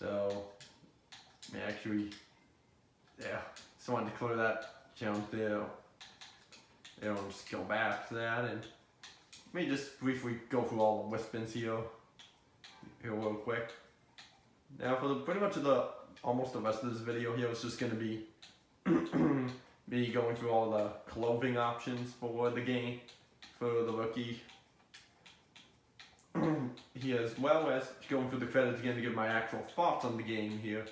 So, actually, yeah, just wanted to clear that junk there. I'll just go back to that and let me just briefly go through all the Wispins here real quick. Now for pretty much almost the rest of this video here is just going to be me going through all the clothing options for the game, for the rookie. Here, as well as going through the credits again to give my actual thoughts on the game here.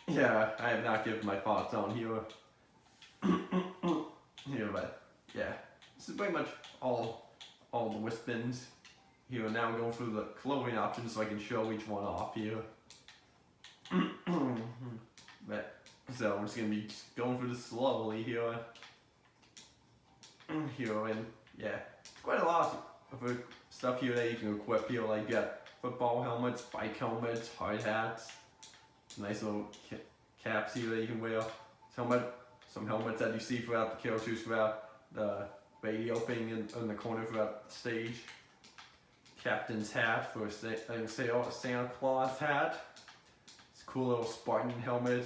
Yeah, I have not given my thoughts on here. Here, but yeah, this is pretty much all the Wispins. Here, now I'm going through the clothing options so I can show each one off here. So I'm just gonna be going through this slowly here. Here, and yeah, quite a lot of stuff here that you can equip here, like football helmets, bike helmets, hard hats, nice little caps here that you can wear. Some helmets that you see throughout the characters, throughout the radio thing in the corner throughout the stage. Captain's hat for a Santa Claus hat. It's a cool little Spartan helmet,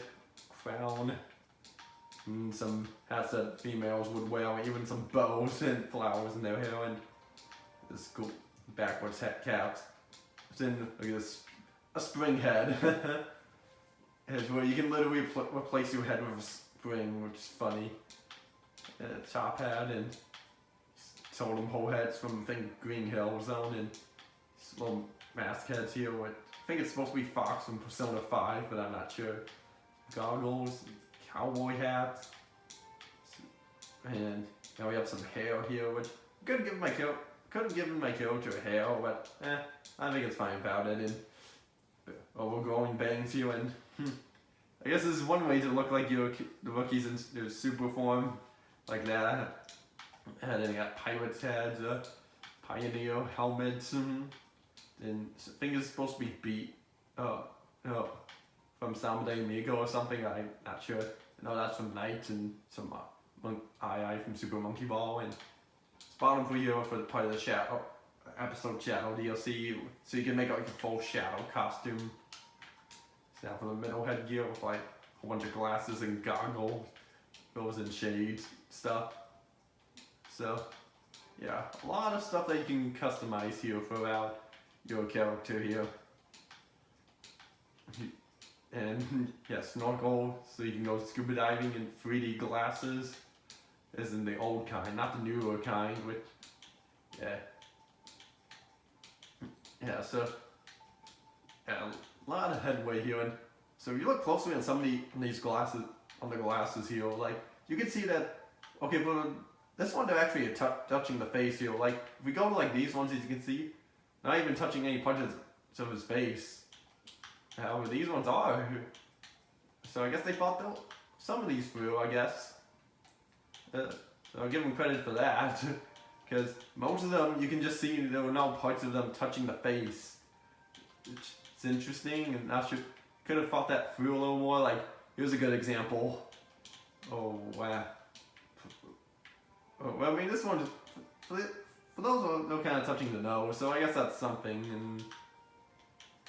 crown, and some hats that females would wear, even some bows and flowers in their hair, and this cool backwards hat caps. It's in like this a spring head. It's where you can literally replace your head with a spring, which is funny. And a top hat and totem pole heads from Green Hill Zone, and little mask heads here with, I think it's supposed to be Fox from Persona 5, but I'm not sure. Goggles, cowboy hats, and now we have some hair here, which could have given my character a hair, but I think it's fine about it. And overgrowing bangs here, and I guess this is one way to look like the rookies in their super form, like that. And then you got pirates heads, pioneer helmets, and I think it's supposed to be beat from Samurai Migo or something. I'm not sure. No, that's from Knights, and some II from Super Monkey Ball, and it's bottom for you for the part of the Shadow episode Shadow DLC, so you can make like a full Shadow costume. Now for the middle headgear with like a bunch of glasses and goggles, goes in shades stuff. So yeah, a lot of stuff that you can customize here throughout your character here. And yeah, snorkel, so you can go scuba diving in 3D glasses, as in the old kind, not the newer kind, which, yeah, so, yeah, a lot of headway here, and so if you look closely on some of these glasses, on the glasses here, like, you can see that, okay, for this one, they're actually touching the face here, like, if we go to like these ones, as you can see, not even touching any parts of his face. However, these ones are. So I guess they thought some of these through, I guess. So I'll give them credit for that. Because most of them, you can just see there were no parts of them touching the face. It's interesting, and I could have thought that through a little more. Like, here's a good example. Oh, wow. Well, I mean, this one, for those, they're kind of touching the nose, so I guess that's something.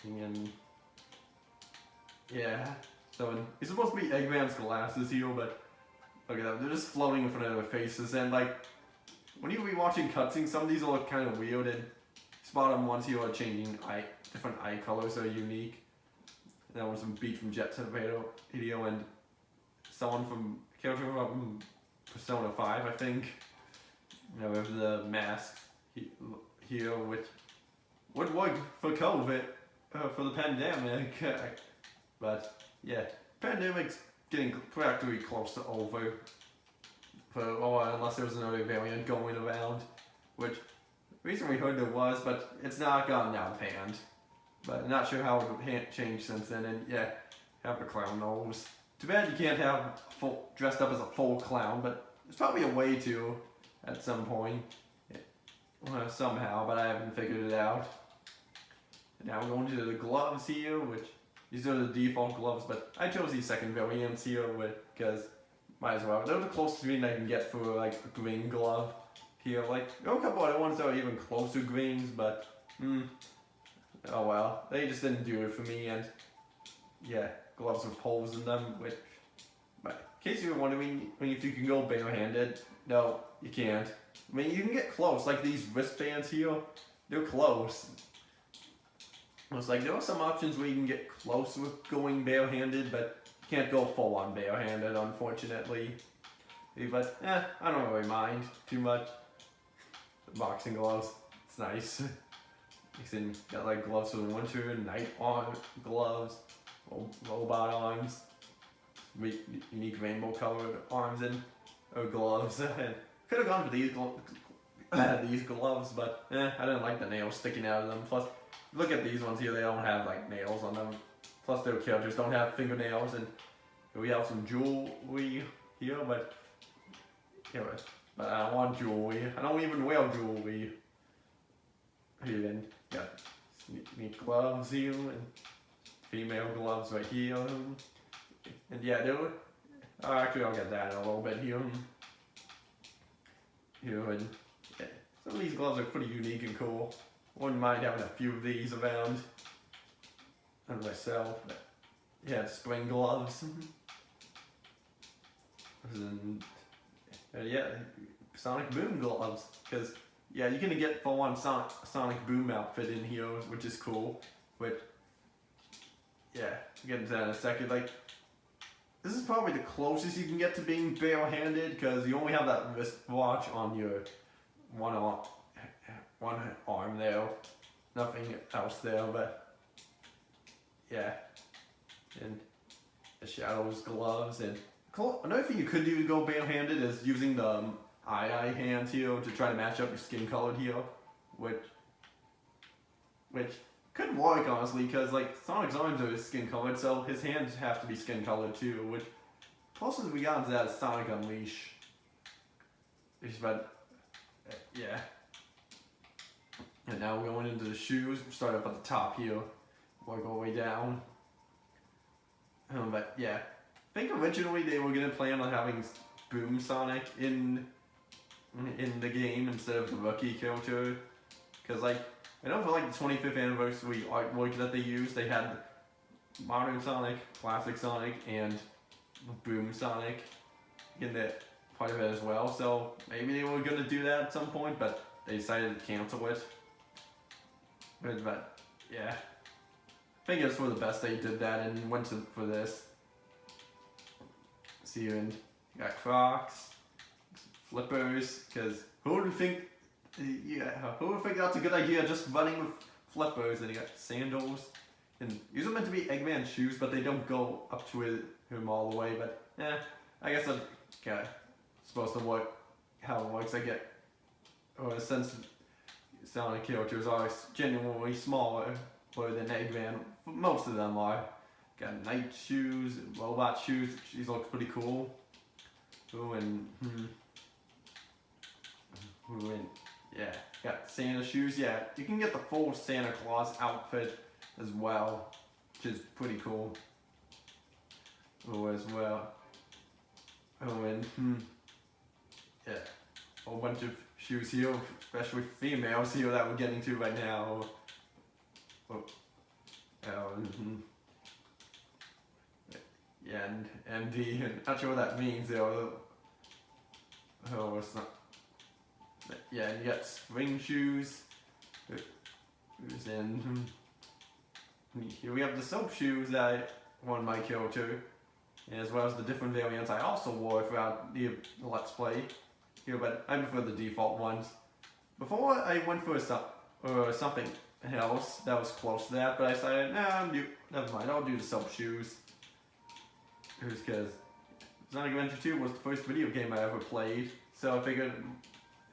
And yeah, so it's supposed to be Eggman's glasses here, but look at them, they're just floating in front of their faces, and like, when you be watching cutscenes, some of these will look kind of weird, and these bottom ones here are changing different eye colors that are unique. And that was some beat from Jet Set Radio, and someone from character from Persona 5, I think. You know, with the mask here, which would work for COVID, for the pandemic. But yeah, pandemic's getting practically close to over. Unless there was another variant going around, which recently heard there was, but it's not gotten out of hand. But I'm not sure how it would change since then. And yeah, have the clown nose. Too bad you can't have dressed up as a full clown, but there's probably a way to at some point, somehow. But I haven't figured it out. And now we're going to the gloves here, which these are the default gloves, but I chose these second variants here because might as well. They're the closest green I can get for like a green glove here. Like there are a couple other ones that are even closer greens, but oh well, they just didn't do it for me, and yeah, gloves with holes in them, which, but in case you were wondering if you can go barehanded, no, you can't. I mean, you can get close, like these wristbands here, they're close. It's like there are some options where you can get close with going barehanded, but you can't go full on barehanded, unfortunately. But I don't really mind too much. Boxing gloves, it's nice. You got like gloves for the winter, night arm gloves, robot arms, unique rainbow colored arms and gloves. Could have gone for these gloves, but I didn't like the nails sticking out of them. Plus, look at these ones here; they don't have like nails on them. Plus, their characters don't have fingernails, and we have some jewelry here, but but I don't want jewelry. I don't even wear jewelry. Even got neat gloves here and female gloves right here. And yeah, actually I'll get that in a little bit here. And yeah, some of these gloves are pretty unique and cool. Wouldn't mind having a few of these around and myself. But yeah, spring gloves. And yeah, Sonic Boom gloves, because yeah, you're gonna get full-on Sonic Boom outfit in here, which is cool. But yeah, we'll get into that in a second. Like, this is probably the closest you can get to being barehanded, because you only have that wristwatch on your one arm there, nothing else there. But yeah, and the Shadows gloves, and another thing you could do to go barehanded is using the eye hands here to try to match up your skin color here, which could work honestly, because like Sonic's arms are skin colored, so his hands have to be skin colored too. Which closest we got into that is Sonic Unleash. But yeah, and now we're going into the shoes. We start up at the top here, work our way down. But yeah, I think originally they were gonna plan on having Boom Sonic in the game instead of the rookie character, because like I know for like the 25th anniversary artwork that they used, they had Modern Sonic, Classic Sonic, and Boom Sonic in that part of it as well. So maybe they were gonna do that at some point, but they decided to cancel it. But yeah, I think it's for the best they did that and went for this. See, and you got Crocs, flippers, because who would think? Yeah, who would think that's a good idea? Just running with flippers, and you got sandals, and these are meant to be Eggman shoes, but they don't go up to him all the way. But I guess that's supposed to work how it works. I get, or since Sonic characters are genuinely smaller than Eggman, most of them are. Got night shoes, robot shoes. These look pretty cool. Ooh, and yeah, got Santa shoes. Yeah, you can get the full Santa Claus outfit as well, which is pretty cool. Oh, as well. Oh, and yeah, a whole bunch of shoes here, especially females here that we're getting to right now. Yeah, and not sure what that means though. Oh, it's not. Yeah, and you got spring shoes. And here we have the soap shoes that I wanted my character, as well as the different variants I also wore throughout the Let's Play here, but I prefer the default ones. Before I went for something else that was close to that, but I decided, never mind, I'll do the soap shoes. Because Sonic Adventure 2 was the first video game I ever played, so I figured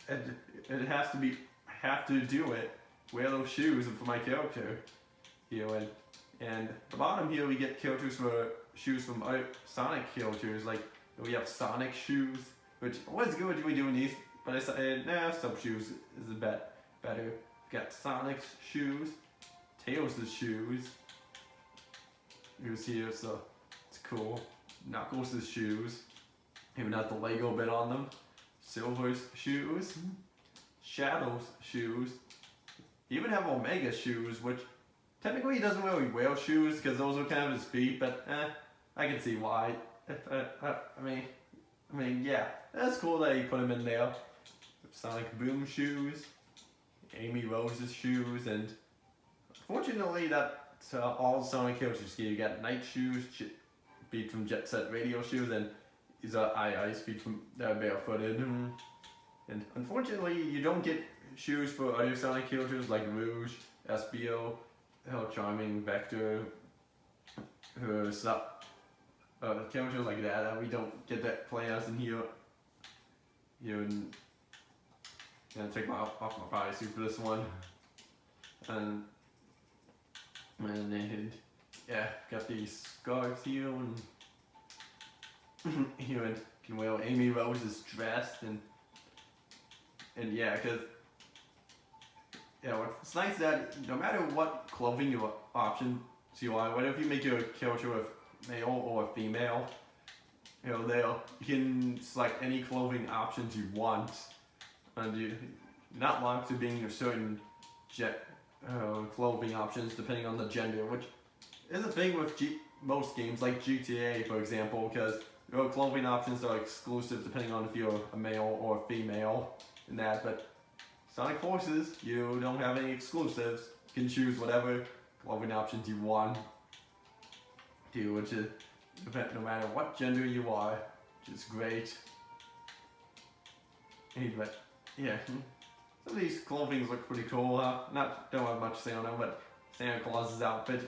it have to do it, wear those shoes for my character. And the bottom here we get shoes from Sonic characters, like we have Sonic shoes, which was good when we doing these, but I said, soap shoes is better. Got Sonic's shoes, Tails' shoes. Here's here, so it's cool. Knuckles' shoes, even got the Lego bit on them. Silver's shoes, Shadow's shoes. You even have Omega shoes, which technically he doesn't really wear shoes because those are kind of his feet, but I can see why. I mean, yeah, that's cool that he put him in there. Sonic Boom shoes, Amy Rose's shoes, and fortunately that's all Sonic characters get. You got Night shoes, Beat from Jet Set Radio shoes, and these are Ice Beat from Barefooted. And unfortunately, you don't get shoes for other Sonic characters like Rouge, SBO, Charming, Vector, characters like that. We don't get that players in here. And take off my bodysuit for this one. And then, yeah, got these scarves here, and here and can wear Amy Rose's dress, and yeah, because it's nice that no matter what clothing your options you are, whether if you make your character a male or a female, you can select any clothing options you want, and you're not locked to being a certain clothing options depending on the gender, which is a thing with most games like GTA, for example, because your clothing options are exclusive depending on if you're a male or a female and that, but Sonic Forces, you don't have any exclusives. You can choose whatever clothing options you want to, which is no matter what gender you are, which is great. But yeah, some of these clothings look pretty cool. Don't have much to say on them, but Santa Claus's outfit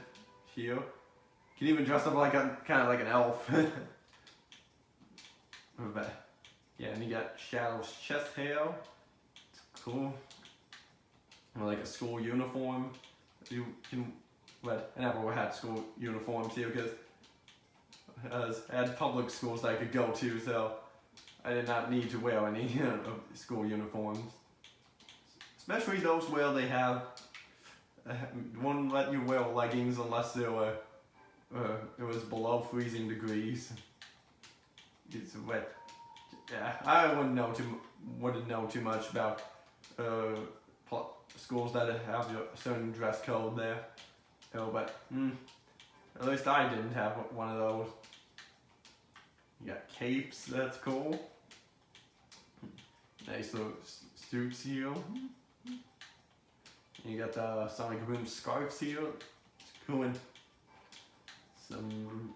here. You can even dress up like kind of like an elf. But yeah, and you got Shadow's chest hair. It's cool. Or like a school uniform. You can, but I never had school uniforms here because I had public schools that I could go to, so I did not need to wear any school uniforms. Especially those where they have won't let you wear leggings unless it was below freezing degrees. It's wet. Yeah, I wouldn't know too much about schools that have a certain dress code there. But at least I didn't have one of those. You got capes, that's cool. Nice little suits here. You got the Sonic Boom scarves here. It's cool. And some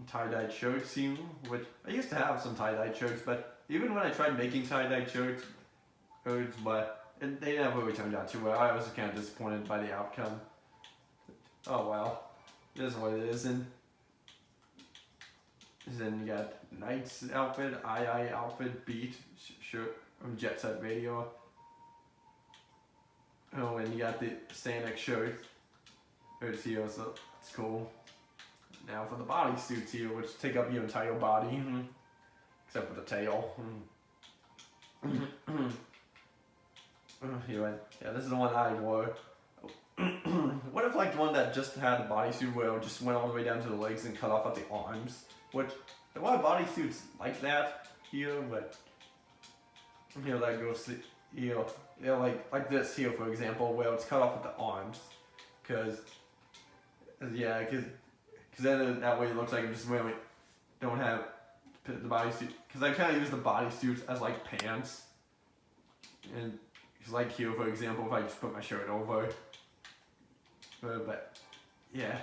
tie-dyed shirts here, which I used to have some tie-dyed shirts, but even when I tried making tie-dyed shirts, but they never really turned out too well. I was kind of disappointed by the outcome. Oh well, it is what it is. And then you got Knight's outfit, II outfit, Beat shirt from Jet Set Radio. Oh, and you got the Sonic shirt. It's here, so it's cool. Now for the bodysuits here, which take up your entire body, except for the tail. Here, yeah, this is the one I wore. What if like the one that just had the bodysuit where it just went all the way down to the legs and cut off at the arms? Which there are bodysuits like that here, but that goes like this here, for example, where it's cut off at the arms, because then that way it looks like I'm just really don't have the bodysuit, because I kind of use the bodysuits as like pants, and it's like here, for example, if I just put my shirt over. But yeah,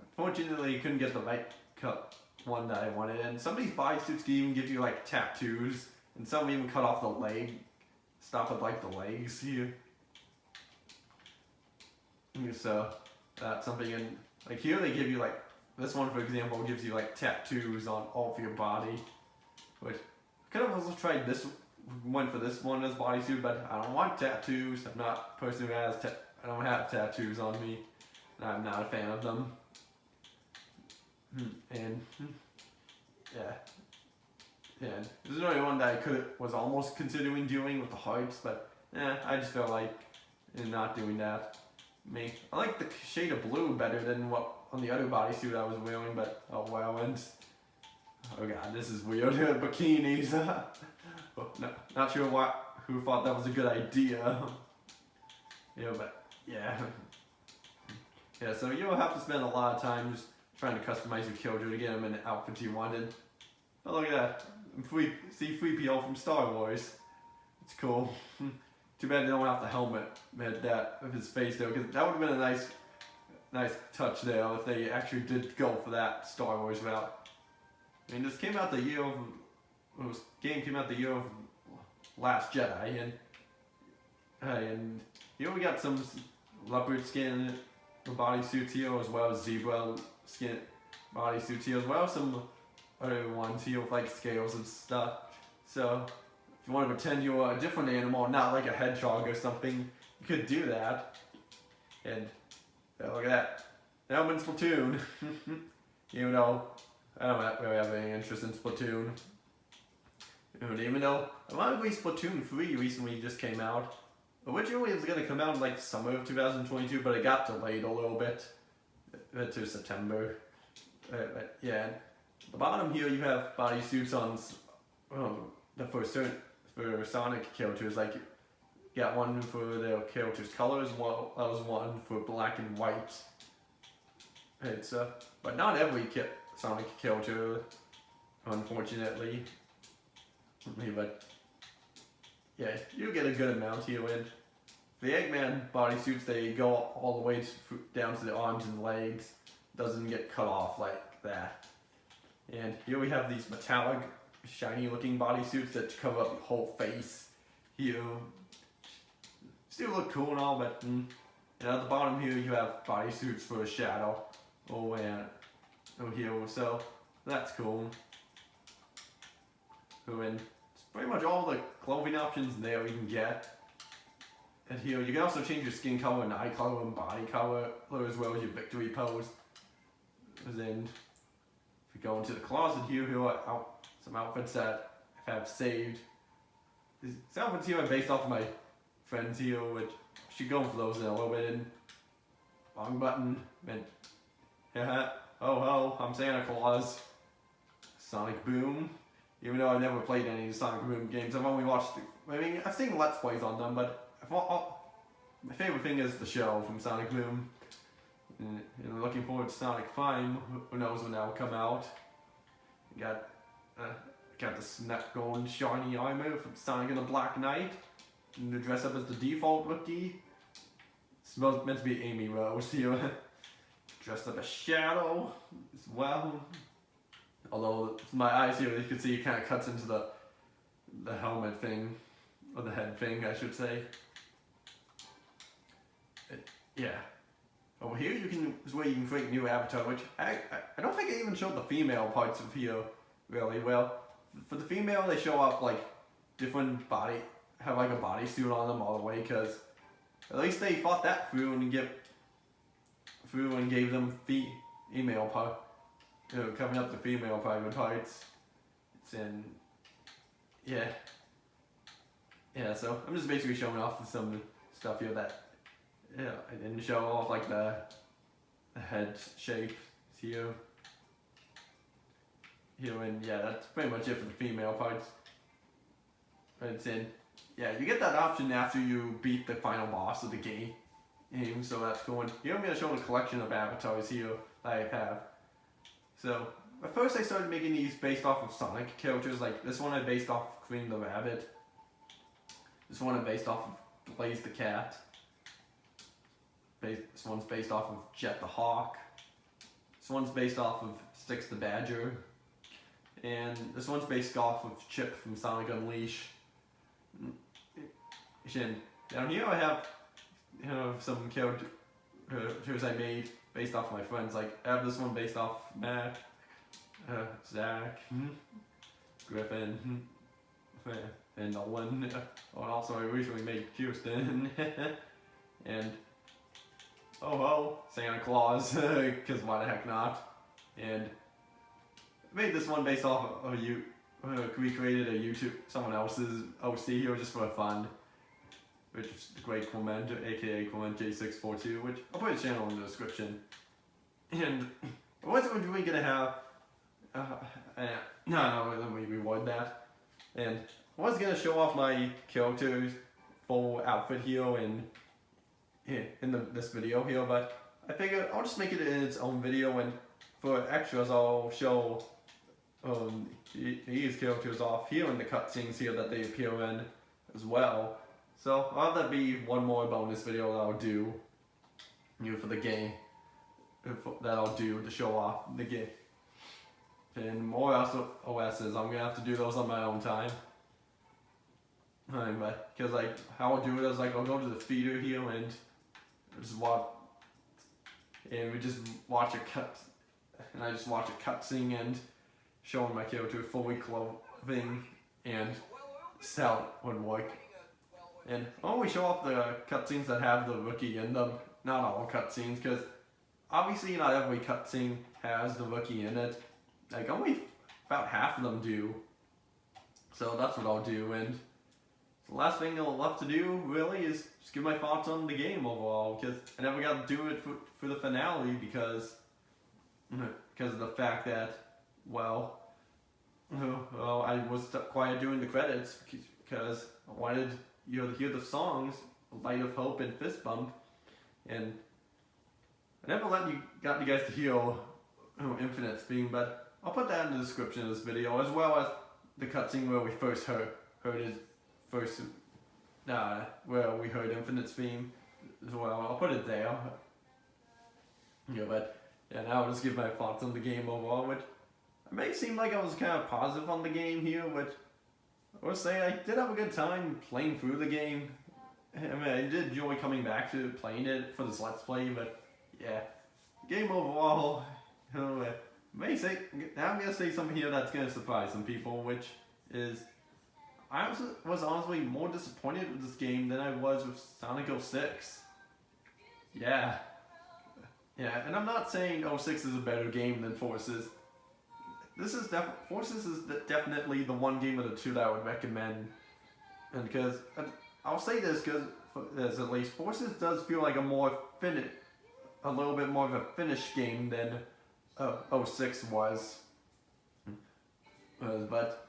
unfortunately you couldn't get the right cut one that I wanted, and some of these bodysuits can even give you like tattoos, and some even cut off the leg, stop at like the legs here. So that's something, and like here they give you like, this one for example gives you like tattoos on all of your body, which I could have also tried this, went for this one as bodysuit, but I don't want tattoos. I'm not a person who has I don't have tattoos on me, and I'm not a fan of them. And this is the only one that I was almost considering doing with the hearts, but I just felt like not doing that. I like the shade of blue better than what on the other bodysuit I was wearing, but oh well. And oh god, this is weird. Bikinis. No, not sure who thought that was a good idea. But yeah. Yeah, so you'll have to spend a lot of time just trying to customize your character to get him in the outfit you wanted. Oh, look at that. C-3PO from Star Wars. It's cool. Too bad they don't have the helmet with that of his face though, because that would have been a nice touch there if they actually did go for that Star Wars route. I mean, this came out the year of this game came out the year of Last Jedi, and here we got some leopard skin bodysuits here, as well as zebra skin bodysuits here, as well as some other ones here with like scales and stuff. So if you want to pretend you're a different animal, not like a hedgehog or something, you could do that. And look at that. Now I'm in Splatoon. Even though I don't really have any interest in Splatoon. And even though ironically Splatoon 3 recently just came out. Originally it was going to come out in like summer of 2022, but it got delayed a little bit to September. But yeah, at the bottom here you have bodysuits on for Sonic characters. Like you got one for their characters' colors, well as one for black and white. It's but not every Sonic character, unfortunately. But yeah, you get a good amount here. And the Eggman bodysuits, they go all the way down to the arms and legs. Doesn't get cut off like that. And here we have these metallic, shiny looking bodysuits that cover up the whole face. Here, still look cool and all, but and at the bottom here you have bodysuits for Shadow. Oh, and here, so that's cool. And it's pretty much all the clothing options there you can get. And here you can also change your skin color and eye color and body color, as well as your victory pose. And then if we go into the closet here are some outfits that I have saved. These outfits here are based off of my friends here, which I should go for those in a little bit. And wrong button. And ho ho, I'm Santa Claus. Sonic Boom. Even though I've never played any of the Sonic Boom games, I've only watched, I've seen Let's Plays on them, but my favorite thing is the show from Sonic Boom. And looking forward to Sonic 5, who knows when that will come out. Got the snap gold shiny armor from Sonic and the Black Knight. And to dress up as the default rookie. It's meant to be Amy Rose here. Dressed up as Shadow as well. Although my eyes here, you can see it kind of cuts into the helmet thing, or the head thing, I should say. Yeah. Over here is where you can create new avatar, which I don't think I even showed the female parts of here really well. For the female, they show off like different have like a bodysuit on them all the way, because at least they thought that through and gave them female part, covering up the female private parts. Yeah, so I'm just basically showing off some stuff here that I didn't show off, like the head shape here. And yeah, that's pretty much it for the female parts. Yeah, you get that option after you beat the final boss of the game. So that's cool. Here I'm going to show a collection of avatars here that I have. So at first I started making these based off of Sonic characters. Like this one I based off of Cream the Rabbit. This one I based off of Blaze the Cat. This one's based off of Jet the Hawk. This one's based off of Styx the Badger. And this one's based off of Chip from Sonic Unleashed. And down here I have some characters I made based off my friends. Like I have this one based off Mac, Zach, Griffin, and Nolan. Oh, and also I recently made Houston. And Santa Claus, because why the heck not? And I made this one based off of recreated someone else's OC here just for fun, which is the Great Clement, aka Clement J642, which I'll put his channel in the description. And I wasn't really gonna have, let me reword that. And I was gonna show off my character's full outfit here in this video here, but I figured I'll just make it in its own video, and for extras I'll show these characters off here in the cutscenes here that they appear in as well. So I'll have that be one more bonus video that I'll do for the game, that I'll do to show off the game. And more OSs, I'm gonna have to do those on my own time. Because like how I'll do it is like I'll go to the theater here and just watch, and we just watch a cut, and I just watch a cutscene and showing my character fully clothing and sound would work. And I only show off the cutscenes that have the rookie in them, not all cutscenes, because obviously not every cutscene has the rookie in it. Like only about half of them do. So that's what I'll do. And the last thing I'll left to do really is just give my thoughts on the game overall, because I never got to do it for the finale because of the fact that, well, I was quiet during the credits because I wanted to hear the songs Light of Hope and Fist Bump, and I never got you guys to hear Infinite theme, but I'll put that in the description of this video, as well as the cutscene where we first heard his first, where we heard Infinite's theme as well. I'll put it there. But yeah, now I'll just give my thoughts on the game overall, which it may seem like I was kind of positive on the game here, but I would say I did have a good time playing through the game. I mean, I did enjoy coming back to playing it for this Let's Play, but yeah, game overall, now I'm going to say something here that's going to surprise some people, which is, I was honestly more disappointed with this game than I was with Sonic 06. Yeah, and I'm not saying 06 is a better game than Forces. Forces is definitely the one game of the two that I would recommend, and because I'll say this because at least Forces does feel like a little bit more of a finished game than 06 was. But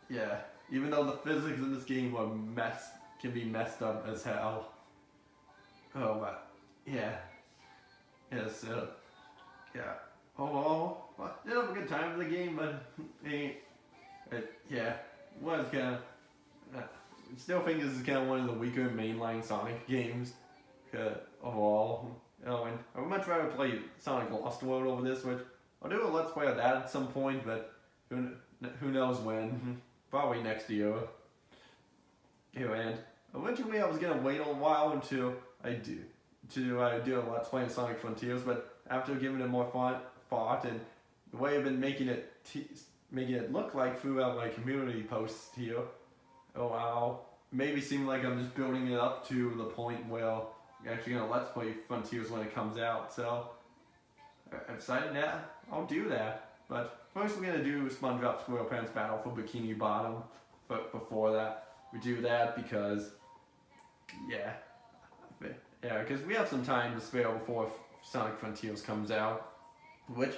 yeah, even though the physics in this game can be messed up as hell. But yeah, overall, well, did have a good time in the game, but was kind of. Still think this is kind of one of the weaker mainline Sonic games overall. And I would much rather play Sonic Lost World over this, which I'll do a Let's Play of that at some point, but who knows when? Probably next year. And eventually I was gonna wait a while until I do a Let's Play in Sonic Frontiers, but after giving it more thought and the way I've been making it look like throughout my community posts here, maybe seem like I'm just building it up to the point where I'm actually gonna Let's Play Frontiers when it comes out. So I decided that I'll do that. But first we're gonna do SpongeBob SquarePants Battle for Bikini Bottom. But before that, we do that because because we have some time to spare before Sonic Frontiers comes out, which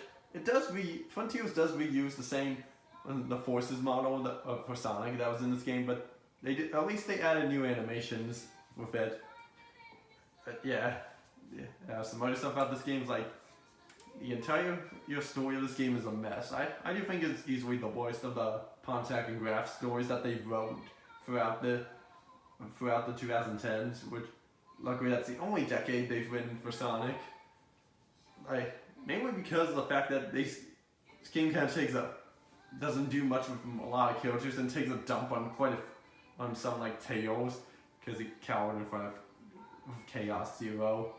Frontiers does reuse the Forces model for Sonic that was in this game, but at least they added new animations with it. But some other stuff about this game is like the entire story of this game is a mess. I do think it's easily the worst of the Pontiac and Graf stories that they wrote throughout the 2010s, which luckily that's the only decade they've written for Sonic. Mainly because of the fact that this game kind of doesn't do much with a lot of characters and takes a dump on some like Tails because he cowered in front of Chaos Zero,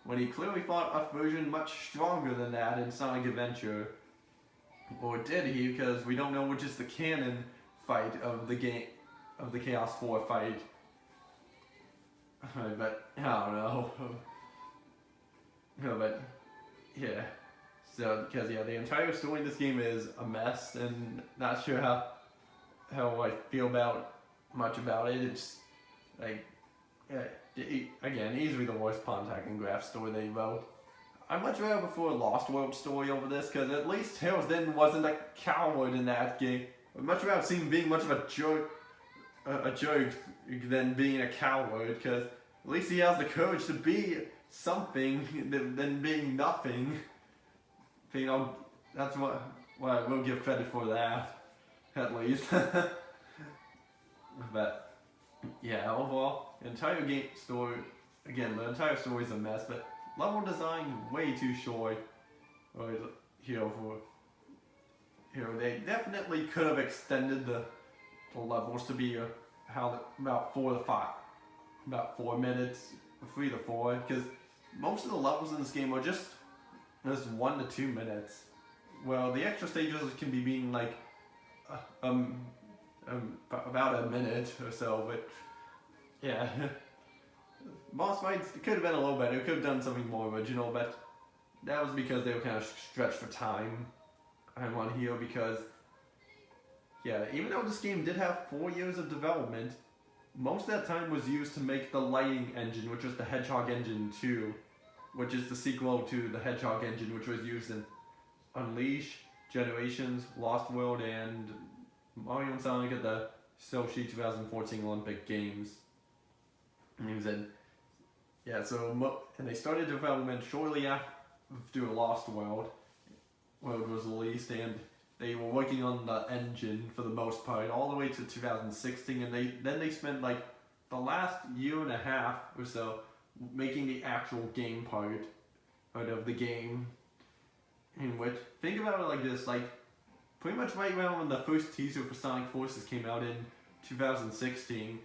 when he clearly fought a version much stronger than that in Sonic Adventure. Or did he? Because we don't know which is the canon fight of the game, of the Chaos 4 fight. But I don't know. But yeah. So because the entire story in this game is a mess, and not sure how I feel much about it. It's like again, easily the worst Pontiac and Graf story they wrote. I much rather prefer a Lost World story over this, because at least Tails then wasn't a coward in that game. I'd much rather see him being much of a jerk than being a coward, because at least he has the courage to something than being nothing. You know, that's what I will give credit for that, at least. But yeah, overall, the entire game story, again, the entire story is a mess, but level design way too short. Right, they definitely could have extended the levels to be about 4 minutes, 3 to 4, because most of the levels in this game are just 1 to 2 minutes. Well, the extra stages can be being like about a minute or so, but yeah. Boss fights could have been a little better, could have done something more original, but that was because they were kind of stretched for time. I'm on here because, yeah, even though this game did have 4 years of development, most of that time was used to make the lighting engine, which was the Hedgehog Engine 2, which is the sequel to the Hedgehog Engine, which was used in Unleash, Generations, Lost World, and Mario and Sonic at the Sochi 2014 Olympic Games. And they started development shortly after Lost World was released, and they were working on the engine for the most part all the way to 2016, and they spent like the last year and a half or so making the actual game part of the game. In which, think about it like this, like pretty much right around when the first teaser for Sonic Forces came out in 2016,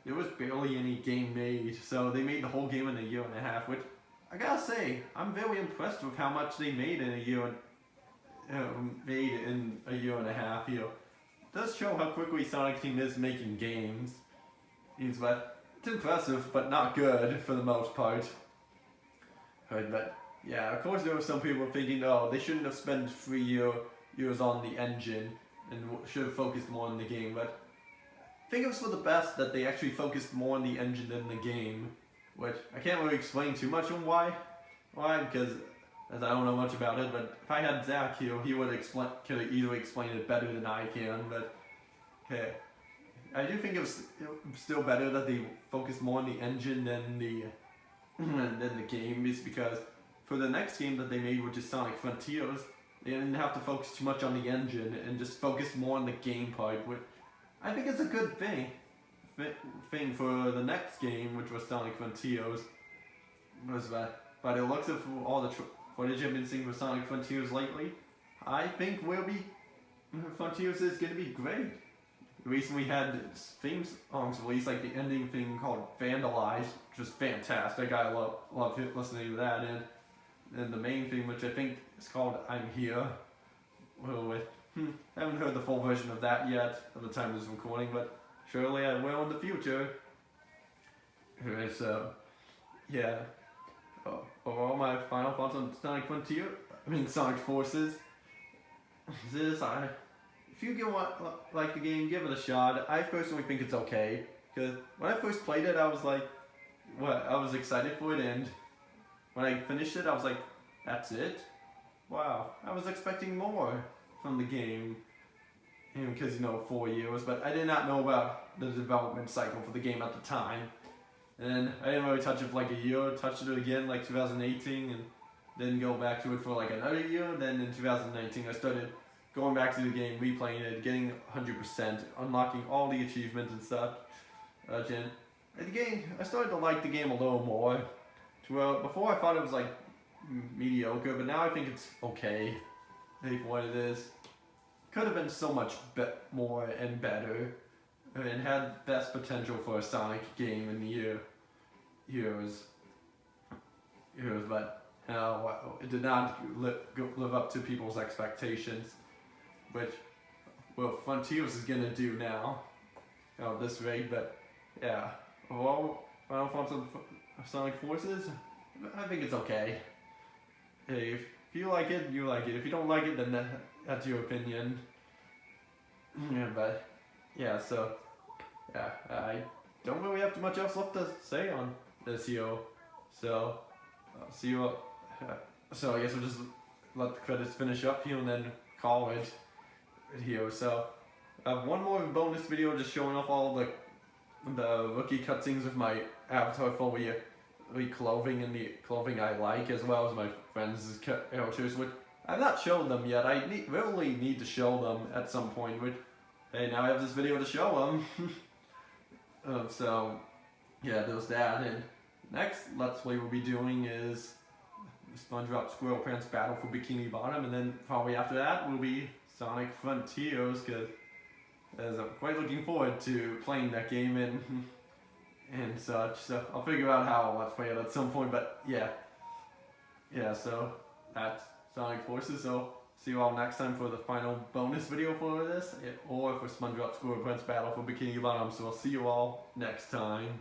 there was barely any game made, so they made the whole game in a year and a half, which I gotta say, I'm very impressed with how much they made in a year and a half. It does show how quickly Sonic Team is making games. But it's impressive, but not good for the most part. Right, but yeah, of course there were some people thinking, oh, they shouldn't have spent 3 years on the engine and should have focused more on the game, but I think it was for the best that they actually focused more on the engine than the game, which I can't really explain too much on why, because as I don't know much about it, but if I had Zach here, he could have easily explained it better than I can, but hey, I do think it was still better that they focused more on the engine than the game, is because for the next game that they made, which is Sonic Frontiers, they didn't have to focus too much on the engine and just focus more on the game part, which I think is a good thing for the next game, which was Sonic Frontiers. But it looks like for all the footage I've been seeing for Sonic Frontiers lately, I think Frontiers is going to be great. Recently had theme songs released, like the ending thing called Vandalize, which was fantastic. I love listening to that, and the main theme, which I think is called I'm Here. I haven't heard the full version of that yet at the time of this recording, but surely I will in the future. So, yeah. Overall, my final thoughts on Sonic Forces. If you like the game, give it a shot. I personally think it's okay, because when I first played it, I was like, I was excited for it, and when I finished it, I was like, that's it? Wow, I was expecting more from the game, because 4 years, but I did not know about the development cycle for the game at the time, and I didn't really touch it for like a year, touched it again like 2018, and then go back to it for like another year. Then in 2019 I started going back to the game, replaying it, getting 100%, unlocking all the achievements and stuff. I started to like the game a little more. Before I thought it was like mediocre, but now I think it's okay for what it is. Could have been so much more and better, and had best potential for a Sonic game in the years, but it did not live up to people's expectations, which Frontiers is gonna do now, at this rate. But yeah, overall, final thoughts on Sonic Forces, I think it's okay. Hey, if you like it, you like it. If you don't like it, then that's your opinion. Yeah, but yeah, so yeah, I don't really have too much else left to say on this here. So see you. So I guess we'll just let the credits finish up here and then call it here. So I have one more bonus video just showing off all the rookie cutscenes with my avatar fully clothing and the clothing I like, as well as my friends' characters, which I've not shown them yet. I really need to show them at some point. Which, hey, now I have this video to show them. So, yeah, there's that. And next Let's Play we'll be doing is SpongeBob SquarePants Battle for Bikini Bottom, and then probably after that will be Sonic Frontiers, because I'm quite looking forward to playing that game and such. So I'll figure out how Let's Play it at some point, but yeah. So that's Sonic Forces, so see you all next time for the final bonus video for this, or for SpongeBob SquarePants Battle for Bikini Bottom, so I'll see you all next time.